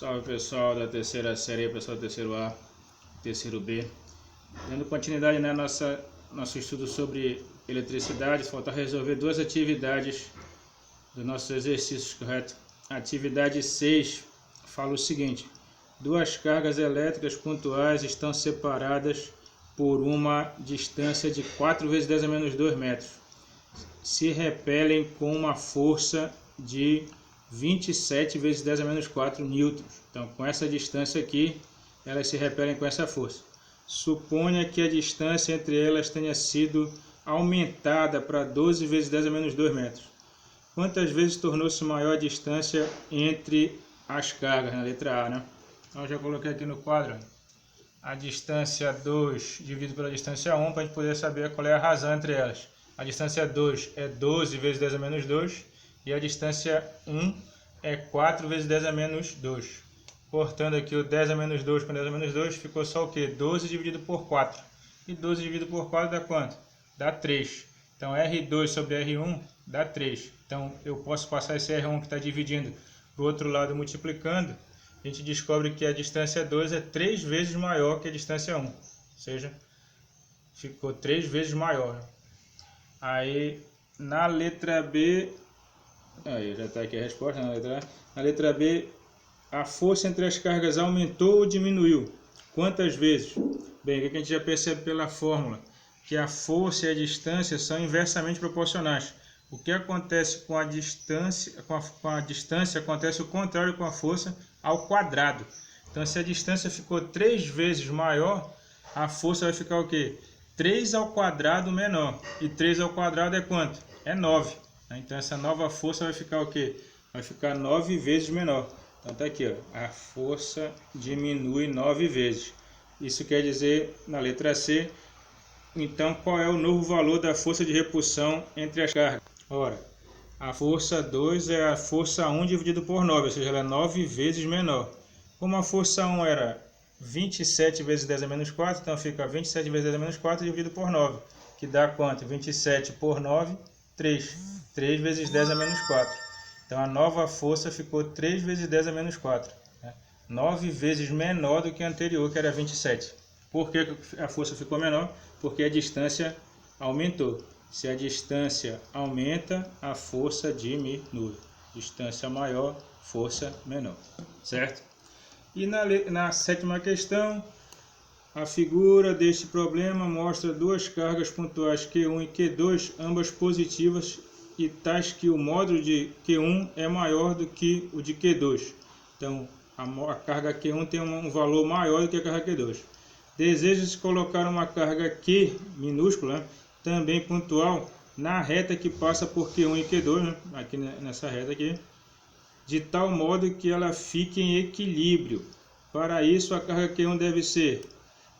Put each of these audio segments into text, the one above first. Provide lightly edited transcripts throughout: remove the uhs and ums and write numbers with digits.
Salve pessoal da terceira série, pessoal do terceiro A, terceiro B. Dando continuidade nosso estudo sobre eletricidade, falta resolver duas atividades dos nossos exercícios, correto? Atividade 6 fala o seguinte: duas cargas elétricas pontuais estão separadas por uma distância de 4 vezes 10 a menos 2 metros. Se repelem com uma força de 27 vezes 10 a menos 4 newtons. Então, com essa distância aqui, elas se repelem com essa força. Suponha que a distância entre elas tenha sido aumentada para 12 vezes 10 a menos 2 metros. Quantas vezes tornou-se maior a distância entre as cargas, na letra A, né? Então, eu já coloquei aqui no quadro a distância 2 dividido pela distância 1, para a gente poder saber qual é a razão entre elas. A distância 2 é 12 vezes 10 a menos 2 e a distância 1 é 4 vezes 10 a menos 2. Cortando aqui o 10 a menos 2 com 10 a menos 2, ficou só o quê? 12 dividido por 4. E 12 dividido por 4 dá quanto? Dá 3. Então R2 sobre R1 dá 3. Então eu posso passar esse R1 que está dividindo para o outro lado multiplicando. A gente descobre que a distância 2 é 3 vezes maior que a distância 1. Ou seja, ficou 3 vezes maior. Aí na letra B, aí já está aqui a resposta na letra A. Na letra B, a força entre as cargas aumentou ou diminuiu? Quantas vezes? Bem, o que a gente já percebe pela fórmula? Que a força e a distância são inversamente proporcionais. O que acontece com a distância, acontece o contrário com a força ao quadrado. Então, se a distância ficou 3 vezes maior, a força vai ficar o quê? 3 ao quadrado menor. E 3 ao quadrado é quanto? É 9. Então, essa nova força vai ficar o quê? Vai ficar 9 vezes menor. Então, está aqui, ó, a força diminui 9 vezes. Isso quer dizer, na letra C, então, qual é o novo valor da força de repulsão entre as cargas? Ora, a força 2 é a força 1 dividido por 9, ou seja, ela é 9 vezes menor. Como a força 1 era 27 vezes 10 a menos 4, então fica 27 vezes 10 a menos 4 dividido por 9, que dá quanto? 27 por 9, 3. 3 vezes 10 a menos 4. Então, a nova força ficou 3 vezes 10 a menos 4. 9 vezes menor do que a anterior, que era 27. Por que a força ficou menor? Porque a distância aumentou. Se a distância aumenta, a força diminui. Distância maior, força menor. Certo? E na sétima questão, a figura deste problema mostra duas cargas pontuais Q1 e Q2, ambas positivas, e tais que o módulo de Q1 é maior do que o de Q2. Então, a carga Q1 tem um valor maior do que a carga Q2. Deseja-se colocar uma carga Q minúscula, também pontual, na reta que passa por Q1 e Q2, né? Aqui nessa reta aqui, de tal modo que ela fique em equilíbrio. Para isso, a carga Q1 deve ser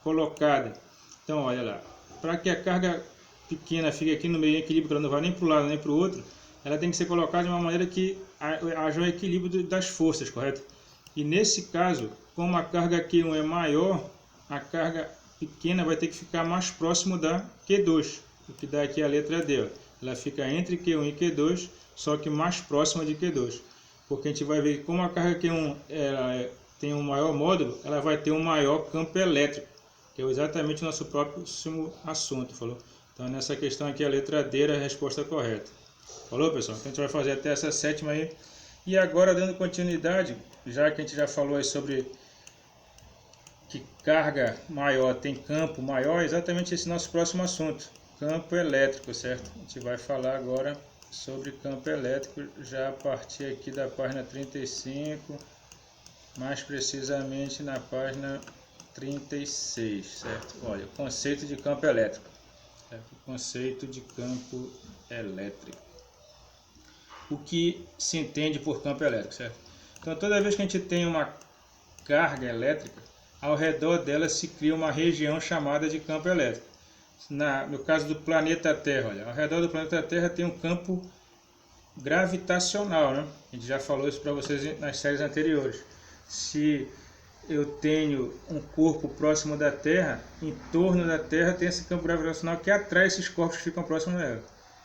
colocada. Então, olha lá, para que a carga pequena fique aqui no meio em equilíbrio, que ela não vai nem para um lado nem para o outro, ela tem que ser colocada de uma maneira que haja um equilíbrio das forças, correto? E nesse caso, como a carga Q1 é maior, a carga pequena vai ter que ficar mais próximo da Q2, o que dá aqui a letra D. Ó. Ela fica entre Q1 e Q2, só que mais próxima de Q2. Porque a gente vai ver que como a carga Q1 tem um maior módulo, ela vai ter um maior campo elétrico, que é exatamente o nosso próximo assunto, falou? Então, nessa questão aqui, a letra D era a resposta correta. Falou, pessoal? Então, a gente vai fazer até essa sétima aí. E agora, dando continuidade, já que a gente já falou aí sobre que carga maior tem campo maior, exatamente esse nosso próximo assunto, campo elétrico, certo? A gente vai falar agora sobre campo elétrico, já a partir aqui da página 35, mais precisamente na página 36, certo? Olha, conceito de campo elétrico. Certo? Conceito de campo elétrico. O que se entende por campo elétrico, certo? Então, toda vez que a gente tem uma carga elétrica, ao redor dela se cria uma região chamada de campo elétrico. No caso do planeta Terra, olha, ao redor do planeta Terra tem um campo gravitacional, né? A gente já falou isso para vocês nas séries anteriores. Se eu tenho um corpo próximo da Terra, em torno da Terra tem esse campo gravitacional que atrai esses corpos que ficam próximos dela.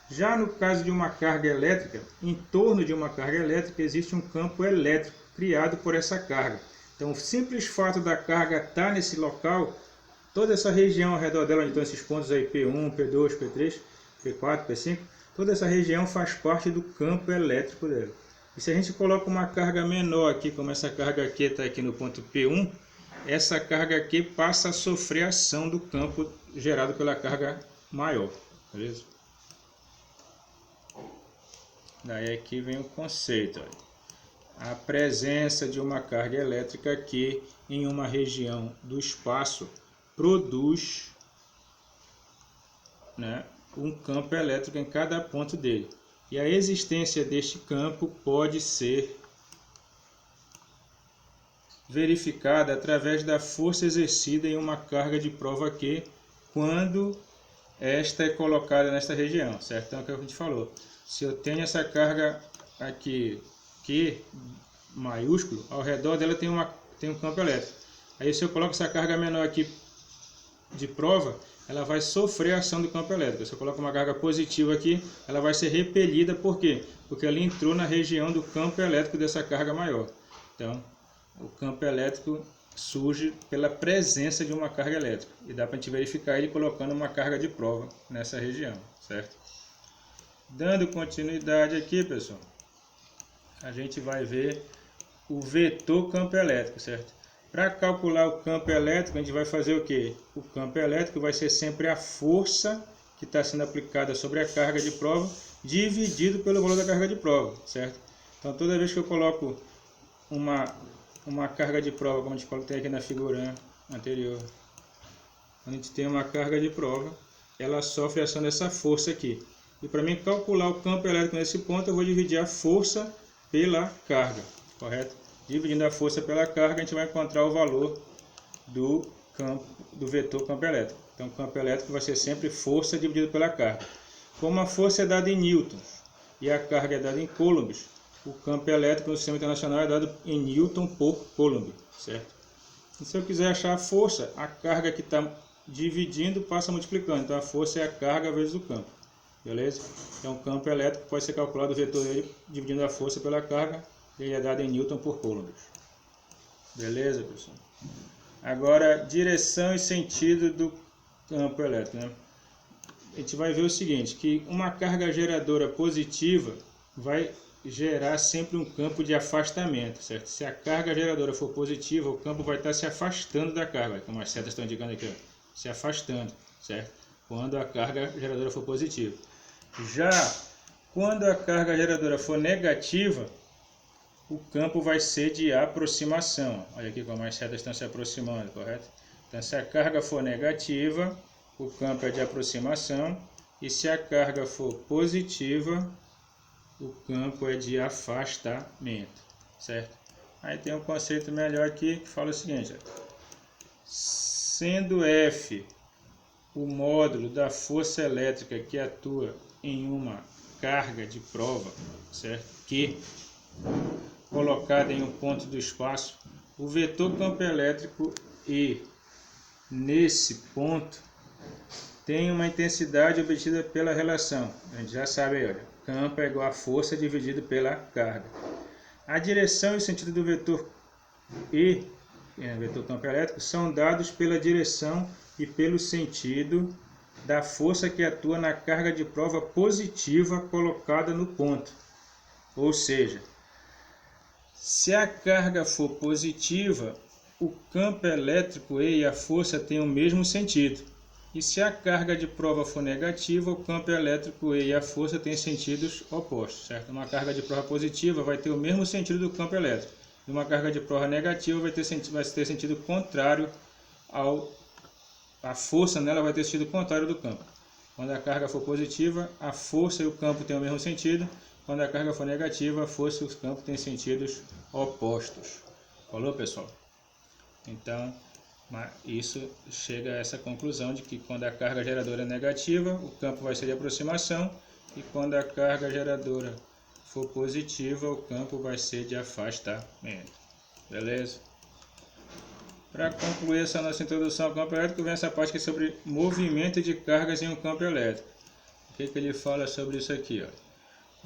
Já no caso de uma carga elétrica, em torno de uma carga elétrica existe um campo elétrico criado por essa carga. Então, o simples fato da carga estar nesse local, toda essa região ao redor dela, onde estão esses pontos aí, P1, P2, P3, P4, P5, toda essa região faz parte do campo elétrico dela. E se a gente coloca uma carga menor aqui, como essa carga aqui está aqui no ponto P1, essa carga aqui passa a sofrer a ação do campo gerado pela carga maior, beleza? Daí aqui vem o conceito, olha. A presença de uma carga elétrica aqui em uma região do espaço produz, né, um campo elétrico em cada ponto dele. E a existência deste campo pode ser verificada através da força exercida em uma carga de prova Q quando esta é colocada nesta região, certo? Então é o que a gente falou. Se eu tenho essa carga aqui, Q maiúsculo, ao redor dela tem um campo elétrico. Aí se eu coloco essa carga menor aqui de prova, ela vai sofrer a ação do campo elétrico. Se eu coloco uma carga positiva aqui, ela vai ser repelida. Por quê? Porque ela entrou na região do campo elétrico dessa carga maior. Então, o campo elétrico surge pela presença de uma carga elétrica. E dá para a gente verificar ele colocando uma carga de prova nessa região, certo? Dando continuidade aqui, pessoal, a gente vai ver o vetor campo elétrico, certo? Para calcular o campo elétrico, a gente vai fazer o quê? O campo elétrico vai ser sempre a força que está sendo aplicada sobre a carga de prova, dividido pelo valor da carga de prova, certo? Então, toda vez que eu coloco uma carga de prova, como a gente tem aqui na figura anterior, a gente tem uma carga de prova, ela sofre a ação dessa força aqui. E para mim calcular o campo elétrico nesse ponto, eu vou dividir a força pela carga, correto? Dividindo a força pela carga, a gente vai encontrar o valor do vetor campo elétrico. Então, o campo elétrico vai ser sempre força dividido pela carga. Como a força é dada em newtons e a carga é dada em coulombs, o campo elétrico no sistema internacional é dado em newton por coulomb, certo? E se eu quiser achar a força, a carga que está dividindo passa multiplicando. Então, a força é a carga vezes o campo, beleza? Então, o campo elétrico pode ser calculado o vetor dele dividindo a força pela carga, ele é dado em newton por coulomb. Beleza, pessoal? Agora, direção e sentido do campo elétrico, né? A gente vai ver o seguinte, que uma carga geradora positiva vai gerar sempre um campo de afastamento, certo? Se a carga geradora for positiva, o campo vai estar se afastando da carga, como as setas estão indicando aqui, ó, se afastando, certo? Quando a carga geradora for positiva. Já quando a carga geradora for negativa, o campo vai ser de aproximação. Olha aqui como as setas estão se aproximando, correto? Então, se a carga for negativa, o campo é de aproximação, e se a carga for positiva, o campo é de afastamento, certo? Aí tem um conceito melhor aqui que fala o seguinte, ó, sendo F o módulo da força elétrica que atua em uma carga de prova, certo? Q, colocada em um ponto do espaço, o vetor campo elétrico E nesse ponto tem uma intensidade obtida pela relação. A gente já sabe aí, olha, campo é igual a força dividido pela carga. A direção e o sentido do vetor E, vetor campo elétrico, são dados pela direção e pelo sentido da força que atua na carga de prova positiva colocada no ponto. Ou seja, se a carga for positiva, o campo elétrico E e a força têm o mesmo sentido. E se a carga de prova for negativa, o campo elétrico E e a força têm sentidos opostos, certo? Uma carga de prova positiva vai ter o mesmo sentido do campo elétrico. E uma carga de prova negativa vai ter sentido contrário a força nela vai ter sentido contrário do campo. Quando a carga for positiva, a força e o campo têm o mesmo sentido. Quando a carga for negativa, a força e o campo têm sentidos opostos. Falou, pessoal? Então, isso chega a essa conclusão de que quando a carga geradora é negativa, o campo vai ser de aproximação, e quando a carga geradora for positiva, o campo vai ser de afastamento. Beleza? Para concluir essa nossa introdução ao campo elétrico, vem essa parte aqui sobre movimento de cargas em um campo elétrico. O que ele fala sobre isso aqui? Ó?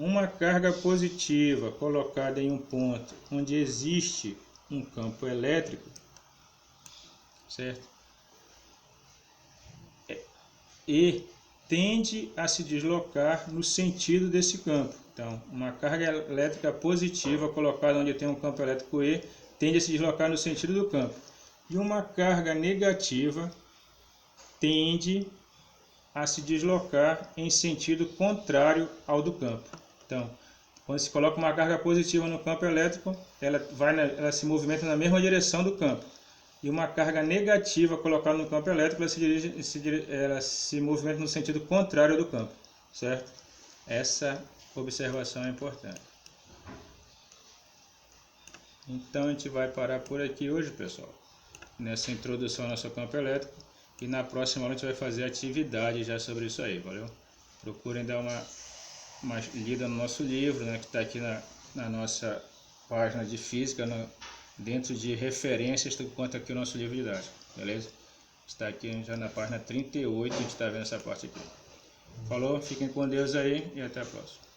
Uma carga positiva colocada em um ponto onde existe um campo elétrico, certo? E tende a se deslocar no sentido desse campo. Então, uma carga elétrica positiva colocada onde tem um campo elétrico E tende a se deslocar no sentido do campo. E uma carga negativa tende a se deslocar em sentido contrário ao do campo. Então, quando se coloca uma carga positiva no campo elétrico, ela se movimenta na mesma direção do campo. E uma carga negativa colocada no campo elétrico, ela se movimenta no sentido contrário do campo, certo? Essa observação é importante. Então a gente vai parar por aqui hoje, pessoal, nessa introdução ao nosso campo elétrico, e na próxima aula a gente vai fazer atividade já sobre isso aí, valeu? Procurem dar uma lida no nosso livro, né, que está aqui na nossa página de física, dentro de referências, tu conta aqui o nosso livro didático, beleza? Está aqui já na página 38, a gente está vendo essa parte aqui. Falou, fiquem com Deus aí e até a próxima.